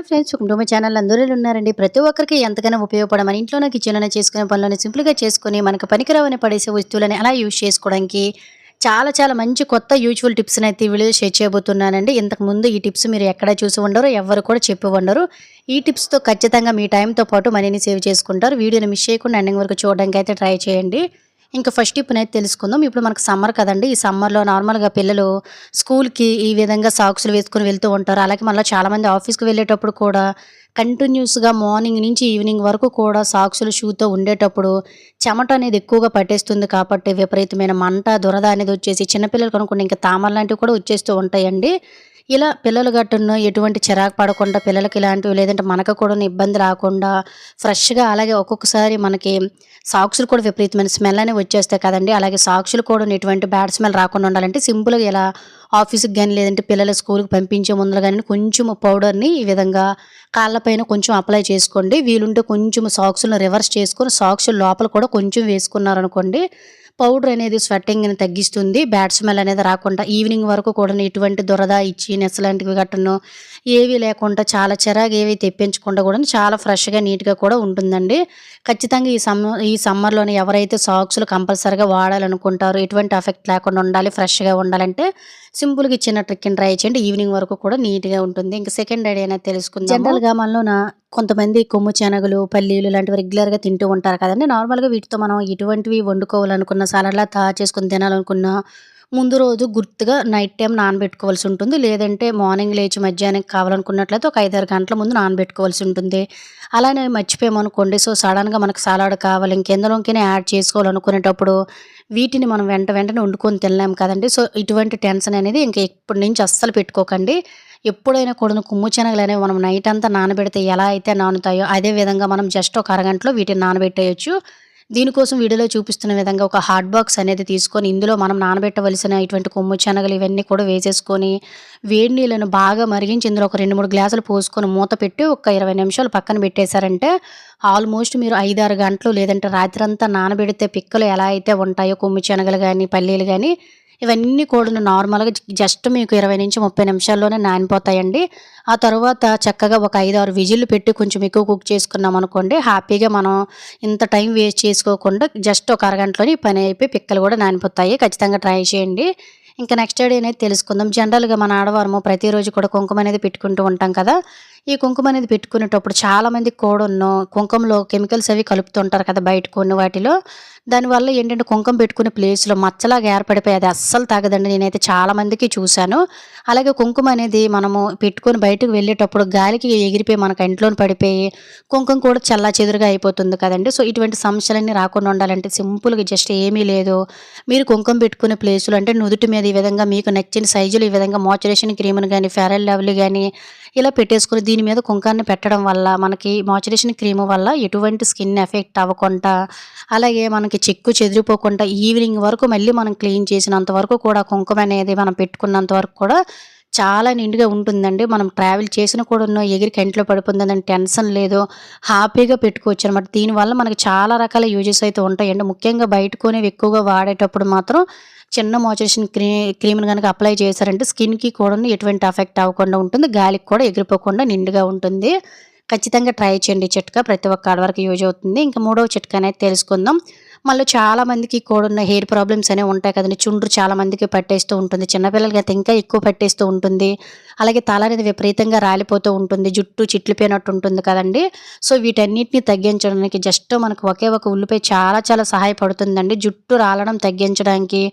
Friends welcome to my channel. అందరూ ఉన్నారండి. ప్రతి ఒక్కరికి ఎంతగానో ఉపయోగపడ మన ఇంట్లోనే కిచెన్లోనే చేసుకునే పనులను సింపుల్గా చేసుకొని మనకు పనికిరావని పడేసే వస్తువులని అలా యూజ్ చేసుకోవడానికి చాలా చాలా మంచి కొత్త యూజ్ఫుల్ టిప్స్ని అయితే ఈ వీడియో షేర్ చేయబోతున్నానండి. ఇంతకుముందు ఈ టిప్స్ మీరు ఎక్కడ చూసి ఉండరు, ఎవరు కూడా చెప్పి ఉండరు. ఈ టిప్స్తో ఖచ్చితంగా మీ టైంతో పాటు మనీని సేవ్ చేసుకుంటారు. వీడియోని మిస్ చేయకుండా ఎండింగ్ వరకు చూడడానికి అయితే ట్రై చేయండి. ఇంకా ఫస్ట్ టిప్‌నైతే తెలుసుకుందాం. ఇప్పుడు మనకు సమ్మర్ కదండీ! ఈ సమ్మర్‌లో నార్మల్‌గా పిల్లలు స్కూల్‌కి ఈ విధంగా సాక్స్‌లు వేసుకొని వెళ్తూ ఉంటారు. అలాగే మళ్ళా చాలామంది ఆఫీస్‌కి వెళ్ళేటప్పుడు కూడా కంటిన్యూస్‌గా మార్నింగ్ నుంచి ఈవినింగ్ వరకు కూడా సాక్స్‌లు, షూతో ఉండేటప్పుడు చెమట అనేది ఎక్కువగా పట్టేస్తుంది కాబట్టి విపరీతమైన మంట, దురద అనేది వచ్చేసి చిన్న పిల్లలకి అనుకోండి ఇంకా తామర లాంటివి కూడా వచ్చేస్తూ ఉంటాయండి. ఇలా పిల్లలు గట్టును ఎటువంటి చిరాకు పడకుండా పిల్లలకి ఇలాంటివి లేదంటే మనకు కూడాను ఇబ్బంది రాకుండా ఫ్రెష్‌గా అలాగే ఒక్కొక్కసారి మనకి సాక్స్‌లు కూడా విపరీతమైన స్మెల్ అనేవి వచ్చేస్తాయి కదండీ! అలాగే సాక్స్‌లు కూడాను ఎటువంటి బ్యాడ్ స్మెల్ రాకుండా ఉండాలంటే సింపుల్‌గా ఇలా ఆఫీస్‌కి గాని లేదంటే పిల్లల స్కూల్‌కి పంపించే ముందల గాని కొంచెం పౌడర్‌ని ఈ విధంగా కాళ్ళ పైన కొంచెం అప్లై చేసుకోండి. వీలుంటే కొంచెం సాక్స్‌లను రివర్స్ చేసుకొని సాక్స్ లోపల కూడా కొంచెం వేసుకున్నారనుకోండి పౌడర్ అనేది స్వెట్టింగ్‌ని తగ్గిస్తుంది. బ్యాడ్ స్మెల్ అనేది రాకుండా ఈవినింగ్ వరకు కూడాను ఎటువంటి దురద, ఇచ్చింగ్ లాంటివి గట్రను ఏవి లేకుండా చాలా చిరాకు ఏవి తెప్పించకుండా కూడాను చాలా ఫ్రెష్‌గా, నీట్‌గా కూడా ఉంటుందండి. ఖచ్చితంగా ఈ సమ్మర్‌లోనే ఎవరైతే సాక్స్‌లు కంపల్సరీగా వాడాలనుకుంటారో ఎటువంటి ఎఫెక్ట్ లేకుండా ఉండాలి, ఫ్రెష్‌గా ఉండాలంటే సింపుల్‌గా చిన్న ట్రిక్‌ని ట్రై చేయండి. ఈవినింగ్ వరకు కూడా నీట్‌గా ఉంటుంది. ఇంకా సెకండ్ ఐడియా అనేది తెలుసుకుందాము. జనరల్‌గా మనలోన కొంతమంది కొమ్ము శనగలు, పల్లీలు ఇలాంటివి రెగ్యులర్‌గా తింటూ ఉంటారు కదండీ! నార్మల్‌గా వీటితో మనం ఎటువంటివి వండుకోవాలనుకున్న సలాడ్‌లా తయారు చేసుకొని తినాలనుకున్నా ముందు రోజు గుర్తుగా నైట్ టైమ్ నానబెట్టుకోవాల్సి ఉంటుంది. లేదంటే మార్నింగ్ లేచి మధ్యాహ్నం కావాలనుకున్నట్లయితే ఒక 5, 6 గంటల ముందు నానబెట్టుకోవాల్సి ఉంటుంది. అలానే మర్చిపోయామనుకోండి సో సడెన్‌గా మనకు సలాడ్ కావాలి ఇంకెందులోకైనా యాడ్ చేసుకోవాలనుకునేటప్పుడు వీటిని మనం వెంటనే వండుకొని తినలేం కదండీ! సో ఇటువంటి టెన్షన్ అనేది ఇంక ఇప్పటి నుంచి అస్సలు పెట్టుకోకండి. ఎప్పుడైనా కూడాను కొమ్ము శనగలనేవి మనం నైట్ అంతా నానబెడితే ఎలా అయితే నానుతాయో అదే విధంగా మనం జస్ట్ ఒక అరగంటలో వీటిని నానబెట్టేయొచ్చు. దీనికోసం వీడియోలో చూపిస్తున్న విధంగా ఒక హాట్ బాక్స్ అనేది తీసుకొని ఇందులో మనం నానబెట్టవలసిన ఇటువంటి కొమ్ము శనగలు ఇవన్నీ కూడా వేసేసుకొని వేడి నీళ్ళను బాగా మరిగించి ఇందులో ఒక 2, 3 గ్లాసులు పోసుకొని మూత పెట్టి ఒక 20 నిమిషాలు పక్కన పెట్టేశారంటే ఆల్మోస్ట్ మీరు 5, 6 గంటలు లేదంటే రాత్రంతా నానబెడితే పిక్కలు ఎలా అయితే ఉంటాయో కొమ్ము శనగలు గానీ, పల్లీలు గానీ ఇవన్నీ కూడాను నార్మల్‌గా జస్ట్ మీకు 20-30 నిమిషాల్లోనే నానిపోతాయండి. ఆ తరువాత చక్కగా ఒక 5, 6 విజిల్లు పెట్టి కొంచెం ఎక్కువ కుక్ చేసుకున్నామనుకోండి హ్యాపీగా మనం ఇంత టైం వేస్ట్ చేసుకోకుండా జస్ట్ ఒక అరగంటలోనే ఈ పని అయిపోయి పిక్కలు కూడా నానిపోతాయి. ఖచ్చితంగా ట్రై చేయండి. ఇంకా నెక్స్ట్ ఐడియా అనేది తెలుసుకుందాం. జనరల్‌గా మన ఆడవారము ప్రతిరోజు కూడా కుంకుమ అనేది పెట్టుకుంటూ ఉంటాం కదా! ఈ కుంకుమ అనేది పెట్టుకునేటప్పుడు చాలామందికి కూడాను కుంకుమలో కెమికల్స్ అవి కలుపుతుంటారు కదా! బయట కొన్ని వాటిలో. దానివల్ల ఏంటంటే కుంకుమ పెట్టుకునే ప్లేస్‌లో మచ్చలాగా ఏర్పడిపోయి అది అస్సలు తాగదండి. నేనైతే చాలా మందికి చూశాను. అలాగే కుంకుమ అనేది మనము పెట్టుకొని బయటకు వెళ్ళేటప్పుడు గాలికి ఎగిరిపోయి మన కంట్లోని పడిపోయి కుంకుమ కూడా చెల్లాచెదురుగా అయిపోతుంది కదండీ! సో ఇటువంటి సమస్యలన్నీ రాకుండా ఉండాలంటే సింపుల్‌గా జస్ట్ ఏమీ లేదు. మీరు కుంకుమ పెట్టుకునే ప్లేసులు అంటే నుదుటి మీద ఈ విధంగా మీకు నచ్చిన సైజులో ఈ విధంగా మాయిశ్చరైజేషన్ క్రీమ్‌ని గానీ, ఫెయిర్ అండ్ లవ్లీ గానీ ఇలా పెట్టేసుకొని దీని మీద కుంకాన్ని పెట్టడం వల్ల మనకి మాయిశ్చరైజేషన్ క్రీమ్ వల్ల ఎటువంటి స్కిన్ ఎఫెక్ట్ అవ్వకుండా అలాగే మనకి చెక్కు చెదిరిపోకుండా ఈవినింగ్ వరకు మళ్ళీ మనం క్లీన్ చేసినంత వరకు కూడా కుంకుమ అనేది మనం పెట్టుకున్నంత వరకు కూడా చాలా నిండుగా ఉంటుందండి. మనం ట్రావెల్ చేసినా కూడాను ఎగిరి కంట్లో పడిపోతుందని టెన్షన్ లేదు. హ్యాపీగా పెట్టుకోవచ్చనమాట. దీనివల్ల మనకి చాలా రకాల యూజెస్ అయితే ఉంటాయండి. ముఖ్యంగా బయట కొనేవి ఎక్కువగా వాడేటప్పుడు మాత్రం చిన్న మాయిశ్చరైజేషన్ క్రీమ్‌ని గనుక అప్లై చేశారంటే స్కిన్‌కి కూడాను ఎటువంటి ఎఫెక్ట్ అవ్వకుండా ఉంటుంది. గాలికి కూడా ఎగిరిపోకుండా నిండుగా ఉంటుంది. ఖచ్చితంగా ట్రై చేయండి ఈ చిట్కా. ప్రతి ఒక్క ఆడవారికి యూజ్ అవుతుంది. ఇంకా మూడవ చిట్కా అనేది తెలుసుకుందాం. మళ్ళీ చాలా మందికి కూడున్న హెయిర్ ప్రాబ్లమ్స్ అనేవి ఉంటాయి కదండీ! చుండ్రు చాలా మందికి పట్టేస్తూ ఉంటుంది. చిన్న పిల్లలకైతే ఇంకా ఎక్కువ పట్టేస్తూ ఉంటుంది. అలాగే తల అనేది విపరీతంగా రాలిపోతూ ఉంటుంది. జుట్టు చిట్లిపోయినట్టు ఉంటుంది కదండీ! సో వీటన్నిటిని తగ్గించడానికి జస్ట్ మనకు ఒకే ఒక ఉల్లిపాయ చాలా చాలా సహాయపడుతుందండి. జుట్టు రాలడం తగ్గించడానికి,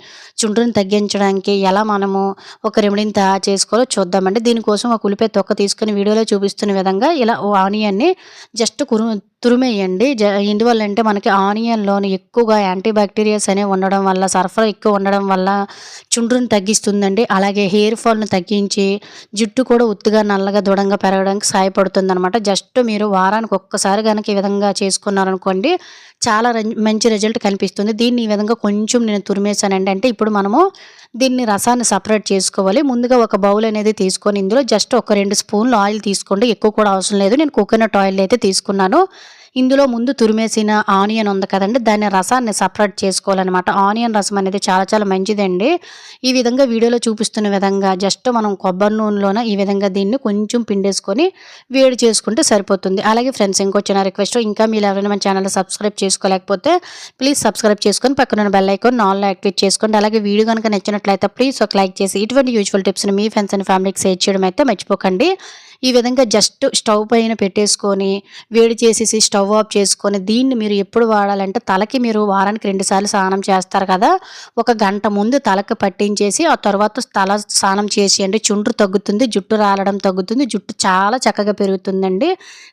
చుండ్రుని తగ్గించడానికి ఎలా మనము ఒక రెమెడీని తయారు చేసుకోవాలో చూద్దామండి. దీనికోసం ఒక ఉల్లిపాయ తొక్క తీసుకొని వీడియోలో చూపిస్తున్న విధంగా ఇలా ఓ ఆనియన్‌ని జస్ట్ తురిమేయండి. ఎందువల్లంటే మనకి ఆనియన్‌లోని ఎక్కువగా యాంటీ బ్యాక్టీరియాస్ అనేవి ఉండడం వల్ల, సల్ఫర్ ఎక్కువ ఉండడం వల్ల చుండ్రుని తగ్గిస్తుందండి. అలాగే హెయిర్ ఫాల్‌ని తగ్గించి జుట్టు కూడా ఒత్తుగా, నల్లగా, దృఢంగా పెరగడానికి సహాయపడుతుందనమాట. జస్ట్ మీరు వారానికి ఒక్కసారి గనక ఈ విధంగా చేసుకున్నారనుకోండి చాలా మంచి రిజల్ట్ కనిపిస్తుంది. దీన్ని ఈ విధంగా కొంచెం నేను తురిమేసానండి. అంటే ఇప్పుడు మనము దీన్ని రసాన్ని సెపరేట్ చేసుకోవాలి. ముందుగా ఒక బౌల్ అనేది తీసుకొని ఇందులో జస్ట్ ఒక 2 స్పూన్లు ఆయిల్ తీసుకోండి. ఎక్కువ కూడా అవసరం లేదు. నేను కోకోనట్ ఆయిల్ అయితే తీసుకున్నాను. ఇందులో ముందు తురిమేసిన ఆనియన్ ఉంది కదండీ! దాని రసాన్ని సెపరేట్ చేసుకోవాలనమాట. ఆనియన్ రసం అనేది చాలా చాలా మంచిదండి. ఈ విధంగా వీడియోలో చూపిస్తున్న విధంగా జస్ట్ మనం కొబ్బరి నూనెలోన ఈ విధంగా దీన్ని కొంచెం పిండేసుకొని వేడి చేసుకుంటే సరిపోతుంది. అలాగే ఫ్రెండ్స్ ఇంకో చిన్న రిక్వెస్ట్, ఇంకా మీరు ఎవరైనా మన ఛానల్‌ని సబ్స్క్రైబ్ చేసుకోలేకపోతే ప్లీజ్ సబ్స్క్రైబ్ చేసుకొని పక్కనున్న బెల్ ఐకాన్ ఆల్‌లో యాక్టివేట్ చేసుకోండి. అలాగే వీడియో గనుక నచ్చినట్లయితే ప్లీజ్ ఒక లైక్ చేసి ఇటువంటి యూజ్‌ఫుల్ టిప్స్‌ని మీ ఫ్రెండ్స్ అండ్ ఫ్యామిలీకి షేర్ చేయడం అయితే మర్చిపోకండి. ఈ విధంగా జస్ట్ స్టవ్ పైన పెట్టేసుకొని వేడి చేసేసి స్టవ్ ఆఫ్ చేసుకొని దీన్ని మీరు ఎప్పుడు వాడాలంటే తలకి మీరు వారానికి 2 సార్లు స్నానం చేస్తారు కదా! ఒక గంట ముందు తలకు పట్టించేసి ఆ తర్వాత తల స్నానం చేసేయండి. చుండ్రు తగ్గుతుంది, జుట్టు రాలడం తగ్గుతుంది, జుట్టు చాలా చక్కగా పెరుగుతుందండి.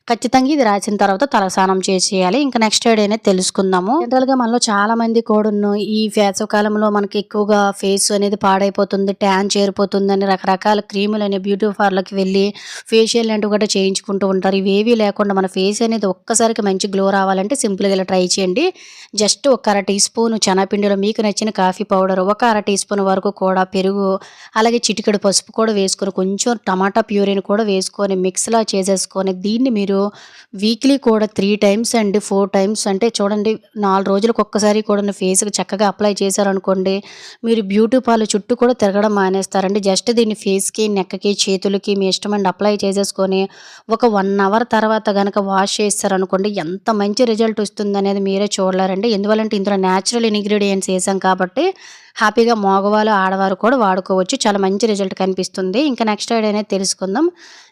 ఖచ్చితంగా ఇది రాసిన తర్వాత తల స్నానం చేసేయాలి. ఇంకా నెక్స్ట్ ఐడియా అనేది తెలుసుకుందాము. జనరల్‌గా మనలో చాలా మంది కూడాను ఈ వేసవి కాలంలో మనకి ఎక్కువగా ఫేస్ అనేది పాడైపోతుంది, ట్యాన్ చేరిపోతుందని రకరకాల క్రీములని బ్యూటీ పార్లర్‌కి వెళ్ళి ఫేషియల్ లాంటివి కూడా చేయించుకుంటూ ఉంటారు. ఇవేవీ లేకుండా మన ఫేస్ అనేది ఒక్కసారికి మంచి గ్లో రావాలంటే సింపుల్‌గా ఇలా ట్రై చేయండి. జస్ట్ ఒక అర టీ స్పూను శనగపిండిలో మీకు నచ్చిన కాఫీ పౌడర్, ఒక అర టీ స్పూన్ వరకు కూడా పెరుగు, అలాగే చిటికెడు పసుపు కూడా వేసుకొని కొంచెం టమాటా ప్యూరీని కూడా వేసుకొని మిక్స్‌లా చేసేసుకొని దీన్ని మీరు వీక్లీ కూడా 3 టైమ్స్ అండి 4 టైమ్స్ అంటే చూడండి 4 రోజులకు ఒక్కసారి కూడా ఫేస్‌కి చక్కగా అప్లై చేశారనుకోండి, మీరు బ్యూటీ పార్లర్ చుట్టూ కూడా తిరగడం మానేస్తారండి. జస్ట్ దీన్ని ఫేస్‌కి, నెక్‌కి, చేతులకి మీ ఇష్టమండి అప్లై చేసేసుకొని ఒక 1 అవర్ తర్వాత గనక వాష్ చేశారనుకోండి ఎంత మంచి రిజల్ట్ వస్తుందనేది మీరే చూడలేరండి. ఎందువల్లంటే ఇందులో న్యాచురల్ ఇంగ్రీడియెంట్స్ ఏసాం కాబట్టి హ్యాపీగా మగవాళ్ళు, ఆడవారు కూడా వాడుకోవచ్చు. చాలా మంచి రిజల్ట్ కనిపిస్తుంది. ఇంకా నెక్స్ట్ ఐడియా అనేది తెలుసుకుందాం.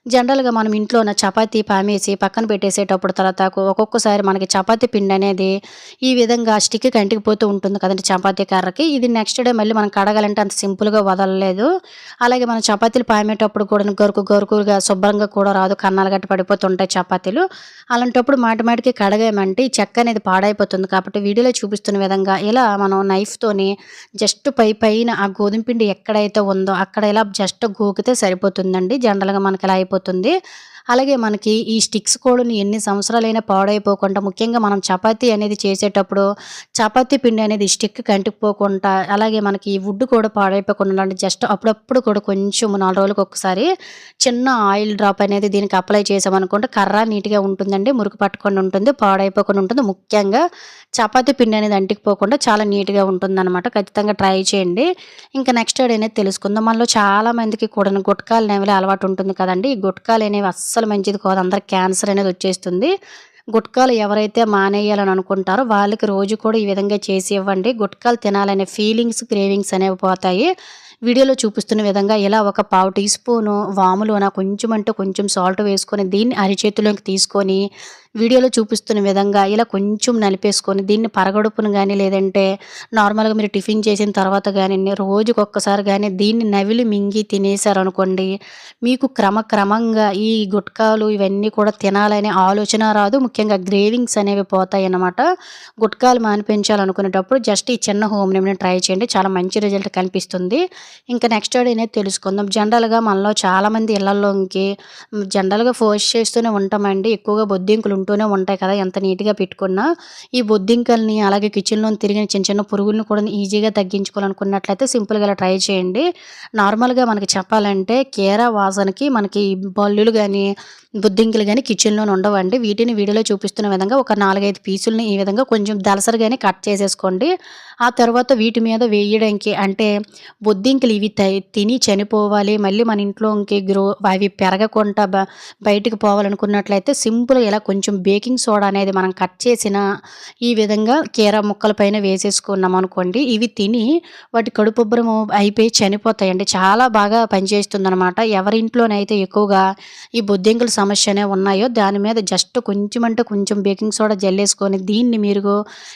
జనరల్‌గా మనం ఇంట్లోన చపాతీ పామేసి పక్కన పెట్టేసేటప్పుడు తర్వాత ఒక్కొక్కసారి మనకి చపాతీ పిండి అనేది ఈ విధంగా స్టిక్‌కి అంటుకుపోతూ ఉంటుంది కదండీ చపాతీ కర్రకి. ఇది నెక్స్ట్ డే మళ్ళీ మనం కడగాలంటే అంత సింపుల్‌గా వదలలేదు. అలాగే మనం చపాతీలు పామేటప్పుడు కూడా గరుకుగా శుభ్రంగా కూడా రాదు. కన్నాలు గట్టి పడిపోతుంటాయి చపాతీలు. అలాంటప్పుడు మాటి మాటికి కడగామంటే ఈ చెక్క అనేది పాడైపోతుంది. కాబట్టి వీడియోలో చూపిస్తున్న విధంగా ఇలా మనం నైఫ్‌తోని జస్ట్ పైన ఆ గోధుమ పిండి ఎక్కడైతే ఉందో అక్కడ ఇలా జస్ట్ గోకితే సరిపోతుందండి. జనరల్‌గా మనకి ఇలా అయిపోతుంది. అలాగే మనకి ఈ స్టిక్స్ కూడాను ఎన్ని సంవత్సరాలైనా పాడైపోకుండా ముఖ్యంగా మనం చపాతీ అనేది చేసేటప్పుడు చపాతీ పిండి అనేది స్టిక్‌కి అంటుకుపోకుండా అలాగే మనకి ఈ వుడ్ కూడా పాడైపోకుండా ఉండాలంటే జస్ట్ అప్పుడప్పుడు కూడా కొంచెం 4 రోజులకు ఒకసారి చిన్న ఆయిల్ డ్రాప్ అనేది దీనికి అప్లై చేసామనుకోండి కర్ర నీట్‌గా ఉంటుందండి. మురికి పట్టకుండా ఉంటుంది, పాడైపోకుండా ఉంటుంది. ముఖ్యంగా చపాతీ పిండి అనేది అంటుకుపోకుండా చాలా నీట్‌గా ఉంటుందన్నమాట. ఖచ్చితంగా ట్రై చేయండి. ఇంకా నెక్స్ట్ అనేది తెలుసుకుందాం. మనలో చాలా మందికి కూడాను గుట్కాలు అనేవి అలవాటు ఉంటుంది కదండీ! ఈ గుట్కాలు అనేవి అస్సలు మంచిది కాదు. అందరికి క్యాన్సర్ అనేది వచ్చేస్తుంది. గుట్కాలు ఎవరైతే మానేయాలని అనుకుంటారో వాళ్ళకి రోజు కూడా ఈ విధంగా చేసి ఇవ్వండి. గుట్కాలు తినాలనే ఫీలింగ్స్, క్రేవింగ్స్ అనేవి పోతాయి. వీడియోలో చూపిస్తున్న విధంగా ఇలా ఒక పావు టీ స్పూను వాములోన కొంచెం అంటే కొంచెం సాల్ట్ వేసుకొని దీన్ని అరిచేతిలోకి తీసుకొని వీడియోలో చూపిస్తున్న విధంగా ఇలా కొంచెం నలిపేసుకొని దీన్ని పరగడుపున గానీ లేదంటే నార్మల్‌గా మీరు టిఫిన్ చేసిన తర్వాత గానీ రోజుకొక్కసారి గానీ దీన్ని నవిలి మింగి తినేసారనుకోండి, మీకు క్రమంగా ఈ గుట్కాలు ఇవన్నీ కూడా తినాలనే ఆలోచన రాదు. ముఖ్యంగా గ్రేవింగ్స్ అనేవి పోతాయన్నమాట. గుట్కాలు మానిపించాలనుకునేటప్పుడు జస్ట్ ఈ చిన్న హోమ్ రెమెడీని ట్రై చేయండి. చాలా మంచి రిజల్ట్ కనిపిస్తుంది. ఇంకా నెక్స్ట్ అనేది తెలుసుకుందాం. జనరల్‌గా మనలో చాలామంది ఇళ్లల్లోకి జనరల్‌గా ఫోర్స్ చేస్తూనే ఉంటామండి. ఎక్కువగా బొద్దింకలు ఉంటూనే ఉంటాయి కదా! ఎంత నీట్‌గా పెట్టుకున్నా. ఈ బొద్దింకల్ని అలాగే కిచెన్‌లో తిరిగిన చిన్న పురుగులను కూడా ఈజీగా తగ్గించుకోవాలనుకున్నట్లయితే సింపుల్‌గా ఇలా ట్రై చేయండి. నార్మల్‌గా మనకి చెప్పాలంటే కీరా వాసనకి మనకి బల్లులు గానీ, బొద్దింకలు గానీ కిచెన్‌లోనే ఉండవండి. వీటిని వీడియోలో చూపిస్తున్న విధంగా ఒక 4, 5 పీసుల్ని ఈ విధంగా కొంచెం దళసరిగానే కట్ చేసేసుకోండి. ఆ తర్వాత వీటి మీద వేయడానికి అంటే బొద్దింకలు ఇవి తిని చనిపోవాలి. మళ్ళీ మన ఇంట్లోకి అవి పెరగకుండా బయటికి పోవాలనుకున్నట్లయితే సింపుల్‌గా ఇలా కొంచెం బేకింగ్ సోడా అనేది మనం కట్ చేసిన ఈ విధంగా కీరా ముక్కల పైన వేసేసుకున్నాం అనుకోండి. ఇవి తిని వాటి కడుపుబ్బరం అయిపోయి చనిపోతాయండి. చాలా బాగా పనిచేస్తుందనమాట. ఎవరి ఇంట్లోనైతే ఎక్కువగా ఈ బొద్దింకల సమస్యనే ఉన్నాయో దాని మీద జస్ట్ కొంచెం అంటే కొంచెం బేకింగ్ సోడా జల్లేసుకొని దీన్ని మీరు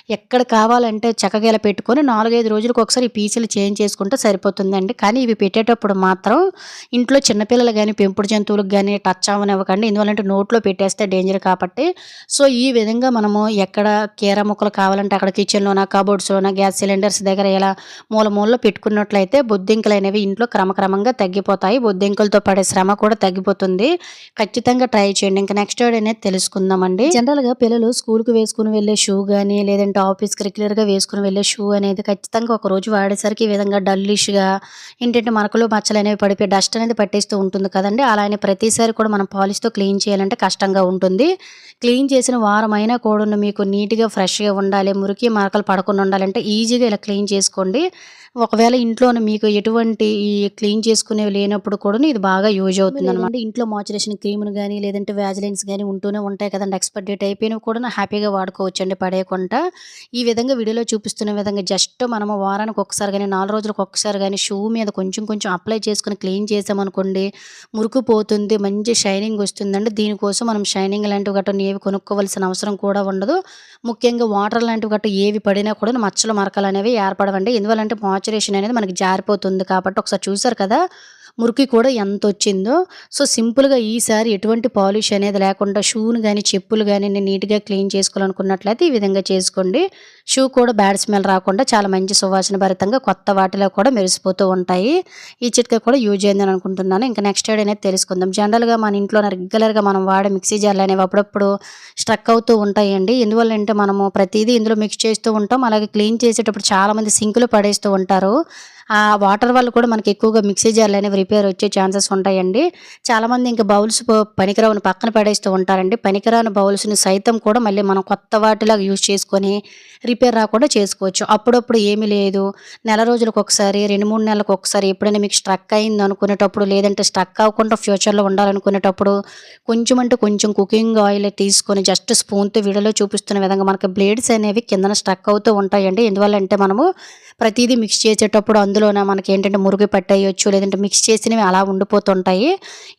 ఎక్కడ కావాలంటే చక్కగా ఇలా పెట్టుకొని 4, 5 రోజులకు ఒకసారి ఈ పీసులు చేంజ్ చేసుకుంటే సరిపోతుందండి. కానీ ఇవి పెట్టేటప్పుడు మాత్రం ఇంట్లో చిన్నపిల్లలు గానీ, పెంపుడు జంతువులకు గానీ టచ్ అవ్వనివ్వకండి. ఎందువల్లంటే నోట్లో పెట్టేస్తే డేంజర్ కాబట్టి. సో, ఈ విధంగా మనము ఎక్కడ కీర ముక్కలు కావాలంటే అక్కడ కిచెన్‌లోన, కబోర్డ్స్‌లోన, గ్యాస్ సిలిండర్స్ దగ్గర ఇలా మూలలో పెట్టుకున్నట్లయితే బొద్దింకలనేవి ఇంట్లో క్రమంగా తగ్గిపోతాయి. బొద్దింకలతో పడే శ్రమ కూడా తగ్గిపోతుంది. ఖచ్చితంగా ట్రై చేయండి. ఇంకా నెక్స్ట్ అనేది తెలుసుకుందామండి. జనరల్‌గా పిల్లలు స్కూల్‌కి వేసుకొని వెళ్ళే షూ గానీ, లేదంటే ఆఫీస్‌కి రెగ్యులర్‌గా వేసుకొని వెళ్ళే షూ షూ అనేది ఖచ్చితంగా ఒక రోజు వాడేసరికి ఈ విధంగా డల్లిష్‌గా ఏంటంటే మరకలు, మచ్చలనేవి పడిపోయి డస్ట్ అనేది పట్టేస్తూ ఉంటుంది కదండీ! అలా అని ప్రతిసారి కూడా మనం పాలిష్‌తో క్లీన్ చేయాలంటే కష్టంగా ఉంటుంది. క్లీన్ చేసిన వారమైనా కూడాను మీకు నీట్‌గా, ఫ్రెష్‌గా ఉండాలి, మురికి, మరకలు పడకుండా ఉండాలంటే ఈజీగా ఇలా క్లీన్ చేసుకోండి. ఒకవేళ ఇంట్లోనే మీకు ఎటువంటి ఈ క్లీన్ చేసుకునేవి లేనప్పుడు కూడాను ఇది బాగా యూజ్ అవుతుందనమాట. లేదంటే ఇంట్లో మాయిశ్చరైజేషన్ క్రీమ్‌లు గాని, లేదంటే వ్యాజిలిన్స్ గాని ఉంటూనే ఉంటాయి కదండీ! ఎక్స్‌పైర్ డేట్ అయిపోయినవి కూడాను హ్యాపీగా వాడుకోవచ్చండి పడేయకుండా. ఈ విధంగా వీడియోలో చూపిస్తున్న విధంగా జస్ట్ మనము వారానికి ఒక్కసారి గాని, 4 రోజులకు ఒక్కసారి గాని షూ మీద కొంచెం కొంచెం అప్లై చేసుకొని క్లీన్ చేశామనుకోండి, మురుకు పోతుంది, మంచి షైనింగ్ వస్తుందండి. దీనికోసం మనం షైనింగ్ లాంటివి గట్రా ఏవి కొనుక్కోవాల్సిన అవసరం కూడా ఉండదు. ముఖ్యంగా వాటర్ లాంటివి గట్రా ఏవి పడినా కూడా మచ్చలు, మరకలనేవి ఏర్పడవండి. ఎందువల్లంటే మాయిశ్చరైజేషన్ అనేది మనకి జారిపోతుంది కాబట్టి ఒకసారి చూసారు కదా! మురికి కూడా ఎంతొచ్చిందో. సో, సింపుల్‌గా ఈసారి ఎటువంటి పాలిష్ అనేది లేకుండా షూని గాని, చెప్పులు గాని నేను నీట్‌గా క్లీన్ చేసుకోవాలనుకున్నట్లయితే ఈ విధంగా చేసుకోండి. షూ కూడా బ్యాడ్ స్మెల్ రాకుండా చాలా మంచి సువాసన భరితంగా కొత్త వాటిలో కూడా మెరిసిపోతూ ఉంటాయి. ఈ చిట్కా కూడా యూజ్ అయిందని అనుకుంటున్నాను. ఇంకా నెక్స్ట్ ఐడి అనేది తెలుసుకుందాం. జనరల్‌గా మన ఇంట్లోనే రెగ్యులర్‌గా మనం వాడే మిక్సీ జార్‌లనేవి అప్పుడప్పుడు స్ట్రక్ అవుతూ ఉంటాయండి. ఎందువల్లంటే మనము ప్రతీదీ ఇందులో మిక్స్ చేస్తూ ఉంటాం. అలాగే క్లీన్ చేసేటప్పుడు చాలామంది సింక్‌లో పడేస్తూ ఉంటారు. ఆ వాటర్ వల్ల కూడా మనకి ఎక్కువగా మిక్సీ జార్‌లనేవి రిపేర్ వచ్చే ఛాన్సెస్ ఉంటాయండి. చాలామంది ఇంకా బౌల్స్ పనికిరావని పక్కన పడేస్తూ ఉంటారండి. పనికిరాని బౌల్స్‌ని సైతం కూడా మళ్ళీ మనం కొత్త వాటిలాగా యూజ్ చేసుకొని రిపేర్ రాకుండా చేసుకోవచ్చు. అప్పుడప్పుడు ఏమీ లేదు, నెల రోజులకొకసారి, 2, 3 నెలలకొకసారి ఎప్పుడైనా మీకు స్ట్రక్ అయిందనుకునేటప్పుడు, లేదంటే స్ట్రక్ అవ్వకుండా ఫ్యూచర్‌లో ఉండాలనుకునేటప్పుడు కొంచెం అంటే కొంచెం కుకింగ్ ఆయిల్ తీసుకొని జస్ట్ స్పూన్‌తో వీడియోలో చూపిస్తున్న విధంగా మనకి బ్లేడ్స్ అనేవి కిందన స్ట్రక్ అవుతూ ఉంటాయండి. ఎందువల్లంటే మనము ప్రతీదీ మిక్స్ చేసేటప్పుడు అందులోన మనకేంటంటే మురుగు పట్టేయొచ్చు, లేదంటే మిక్స్ చేసినవి అలా ఉండిపోతుంటాయి.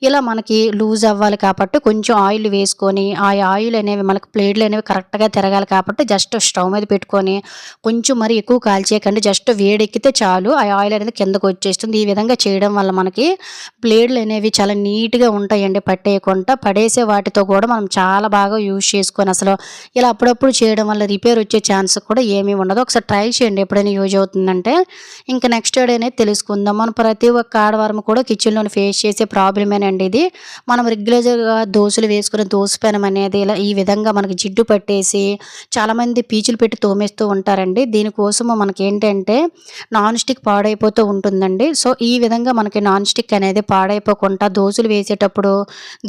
ఇలా మనకి లూజ్ అవ్వాలి కాబట్టి కొంచెం ఆయిల్ వేసుకొని, ఆ ఆయిల్ అనేవి మనకు ప్లేట్‌లనేవి కరెక్ట్‌గా తిరగాలి కాబట్టి జస్ట్ స్టవ్ మీద పెట్టుకొని కొంచెం మరి ఎక్కువ కాల్చేయకండి. జస్ట్ వేడెక్కితే చాలు ఆ ఆయిల్ అనేది కిందకొచ్చేస్తుంది. ఈ విధంగా చేయడం వల్ల మనకి బ్లేడ్‌లనేవి చాలా నీట్‌గా ఉంటాయండి పట్టేయకుండా. పడేసే వాటితో కూడా మనం చాలా బాగా యూజ్ చేసుకొని అసలు ఇలా అప్పుడప్పుడు చేయడం వల్ల రిపేర్ వచ్చే ఛాన్స్ కూడా ఏమీ ఉండదు. ఒకసారి ట్రై చేయండి ఎప్పుడైనా యూజ్ అవుతుందంటే. ఇంకా నెక్స్ట్ ఐడి అనేది తెలుసుకుందాం. మనం ప్రతి ఒక్క ఆడవారం కూడా కిచెన్‌లోని ఫేస్ చేసే ప్రాబ్లమేనండి ఇది. మనం రెగ్యులర్‌గా దోసలు వేసుకునే దోస పెనం అనేది ఇలా ఈ విధంగా మనకి జిడ్డు పట్టేసి చాలామంది పీచులు పెట్టి తోమేస్తూ ఉంటారండి. దీనికోసము మనకేంటంటే నాన్ స్టిక్ పాడైపోతూ ఉంటుందండి. సో, ఈ విధంగా మనకి నాన్ స్టిక్ అనేది పాడైపోకుండా దోసలు వేసేటప్పుడు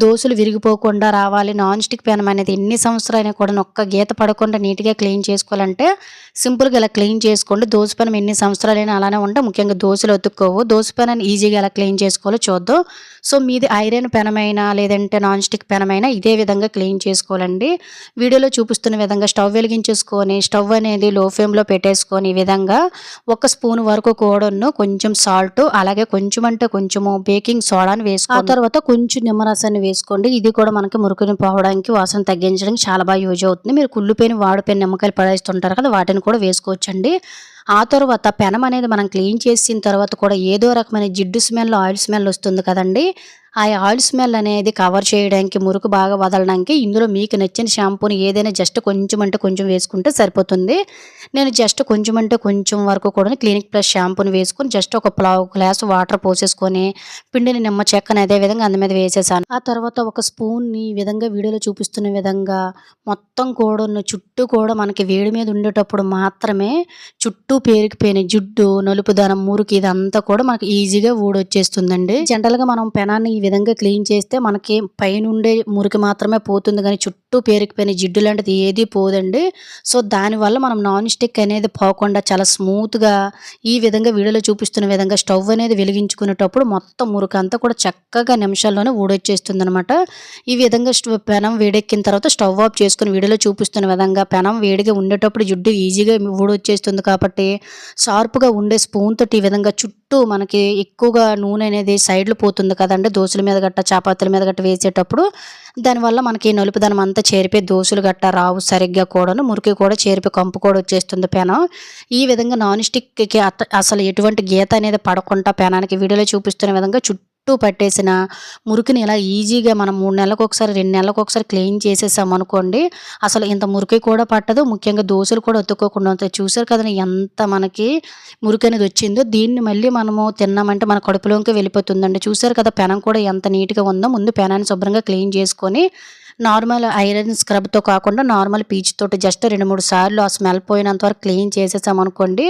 దోసలు విరిగిపోకుండా రావాలి. నాన్ స్టిక్ పెనం అనేది ఎన్ని సంవత్సరాలైనా కూడా ఒక్క గీత పడకుండా నీట్‌గా క్లీన్ చేసుకోవాలంటే సింపుల్‌గా ఇలా క్లీన్ చేసుకోండి. దోస పెనం ఎన్ని సంవత్సరాలైనా అలానే ఉంటే ముఖ్యంగా దోసలు అతుక్కోవు. దోస పెనాన్ని ఈజీగా ఎలా క్లీన్ చేసుకోవాలో చూద్దాం. సో, మీది ఐరన్ పెనమైనా లేదంటే నాన్ స్టిక్ పెనమైనా ఇదే విధంగా క్లీన్ చేసుకోవాలండి. వీడియోలో చూపిస్తున్న విధంగా స్టవ్ వెలిగించేసుకొని స్టవ్ అనేది లో ఫ్లేమ్‌లో పెట్టేసుకొని ఈ విధంగా ఒక స్పూన్ వరకు కూడాను కొంచెం సాల్ట్ అలాగే కొంచెం అంటే కొంచెము బేకింగ్ సోడాని వేసుకోండి. ఆ తర్వాత కొంచెం నిమ్మరసాన్ని వేసుకోండి. ఇది కూడా మనకి మురుకుని పోవడానికి, వాసన తగ్గించడానికి చాలా బాగా యూజ్ అవుతుంది. మీరు కుళ్ళిపోయిన, వాడిపోయిన నిమ్మకాయలు పడేస్తుంటారు కదా! వాటిని కూడా వేసుకోవచ్చండి. ఆ తర్వాత పెనం అనేది మనం క్లీన్ చేసిన తర్వాత కూడా ఏదో రకమైన జిడ్డు స్మెల్, ఆయిల్ స్మెల్ వస్తుంది కదండీ! ఆ ఆయిల్ స్మెల్ అనేది కవర్ చేయడానికి, మురుకు బాగా వదలడానికి ఇందులో మీకు నచ్చిన షాంపూని ఏదైనా జస్ట్ కొంచెం అంటే కొంచెం వేసుకుంటే సరిపోతుంది. నేను జస్ట్ కొంచెం అంటే కొంచెం వరకు కూడా క్లినిక్ ప్లస్ షాంపూని వేసుకొని జస్ట్ ఒక పావు గ్లాస్ వాటర్ పోసేసుకొని పిండిన నిమ్మ చెక్కని అదే విధంగా అందు మీద వేసేసాను. ఆ తర్వాత ఒక స్పూన్‌ని ఈ విధంగా వీడియోలో చూపిస్తున్న విధంగా మొత్తం కూడాను చుట్టూ కూడా మనకి వేడి మీద ఉండేటప్పుడు మాత్రమే చుట్టూ పేరుకుపోయిన జిడ్డు, నలుపుదనం, మురికి ఇదంతా కూడా మనకి ఈజీగా ఊడొచ్చేస్తుందండి. జనరల్‌గా మనం పెనాన్ని ఈ విధంగా క్లీన్ చేస్తే మనకి పైనుండే మురికి మాత్రమే పోతుంది గానీ చుట్టూ పేరుకుపోయిన జిడ్డు లాంటిది ఏది పోదండి. సో, దానివల్ల మనం నాన్ స్టిక్ అనేది పోకుండా చాలా స్మూత్‌గా ఈ విధంగా వీడియోలో చూపిస్తున్న విధంగా స్టవ్ అనేది వెలిగించుకునేటప్పుడు మొత్తం మురికంతా కూడా చక్కగా నిమిషాల్లోనే ఊడొచ్చేస్తుందనమాట. ఈ విధంగా పెనం వేడెక్కిన తర్వాత స్టవ్ ఆఫ్ చేసుకొని వీడియోలో చూపిస్తున్న విధంగా పెనం వేడిగా ఉండేటప్పుడు జిడ్డు ఈజీగా ఊడొచ్చేస్తుంది కాబట్టి షార్ప్‌గా ఉండే స్పూన్ తోటి ఈ విధంగా చుట్టూ మనకి ఎక్కువగా నూనె అనేది సైడ్‌లు పోతుంది కదండీ! దోసల మీద గట్టా, చపాతీల మీద గట్టా వేసేటప్పుడు. దానివల్ల మనకి నలుపుదనం అంతా చేరిపోయి దోసలు గట్టా రావు సరిగ్గా కూడాను. మురికి కూడా చేరిపోయి కంపు కూడా వచ్చేస్తుంది పెనం. ఈ విధంగా నాన్ స్టిక్‌కి అసలు ఎటువంటి గీత అనేది పడకుండా పెనానికి వీడియోలో చూపిస్తున్న విధంగా చుట్టూ పట్టేసిన మురికిని ఇలా ఈజీగా మనం 3 నెలలకొకసారి, 2 నెలలకొకసారి క్లీన్ చేసేసామనుకోండి, అసలు ఇంత మురికి కూడా పట్టదు. ముఖ్యంగా దోసలు కూడా అతుక్కోకుండా ఉంటాయి. చూసారు కదండీ ఎంత మనకి మురికనేది వచ్చిందో. దీన్ని మళ్ళీ మనము తిన్నామంటే మన కడుపులోకి వెళ్ళిపోతుందండి. చూసారు కదా పెనం కూడా ఎంత నీట్‌గా ఉందో. ముందు పెనాన్ని శుభ్రంగా క్లీన్ చేసుకొని నార్మల్ ఐరన్ స్క్రబ్‌తో కాకుండా నార్మల్ పీచు తోటి జస్ట్ 2, 3 సార్లు ఆ స్మెల్ పోయినంత వరకు క్లీన్ చేసేసామనుకోండి,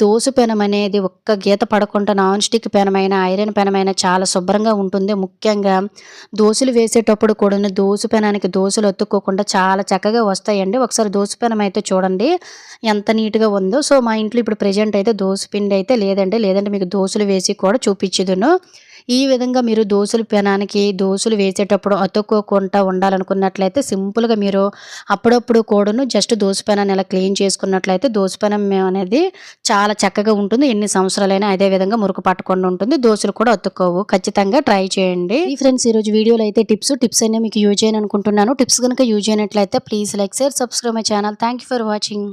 దోస పెనం అనేది ఒక్క గీత పడకుండా నాన్ స్టిక్ పెనమైన, ఐరన్ పెనమైన చాలా శుభ్రంగా ఉంటుంది. ముఖ్యంగా దోసలు వేసేటప్పుడు కూడాను దోస పెనానికి దోసలు అతుక్కోకుండా చాలా చక్కగా వస్తాయండి. ఒకసారి దోస పెనం అయితే చూడండి ఎంత నీట్‌గా ఉందో. సో, మా ఇంట్లో ఇప్పుడు ప్రెజెంట్ అయితే దోస పిండి అయితే లేదండి. లేదంటే మీకు దోసలు వేసి కూడా చూపిచ్చేదును. ఈ విధంగా మీరు దోసల పెనానికి దోసలు వేసేటప్పుడు అతుక్కోకుండా ఉండాలనుకున్నట్లయితే సింపుల్‌గా మీరు అప్పుడప్పుడు కూడాను జస్ట్ దోస పెనాన్ని ఇలా క్లీన్ చేసుకున్నట్లయితే దోస పెనం అనేది చాలా చక్కగా ఉంటుంది. ఎన్ని సంవత్సరాలైనా అదే విధంగా మురుకు పట్టకుండా ఉంటుంది. దోసలు కూడా అతుక్కోవు. ఖచ్చితంగా ట్రై చేయండి. ఈ ఫ్రెండ్స్ ఈరోజు వీడియోలో అయితే టిప్స్ అన్నీ మీకు యూజ్ అయ్యాయి అనుకుంటున్నాను. టిప్స్ గనుక యూజ్ అయినట్లయితే please like, share, subscribe my channel. Thank you for watching.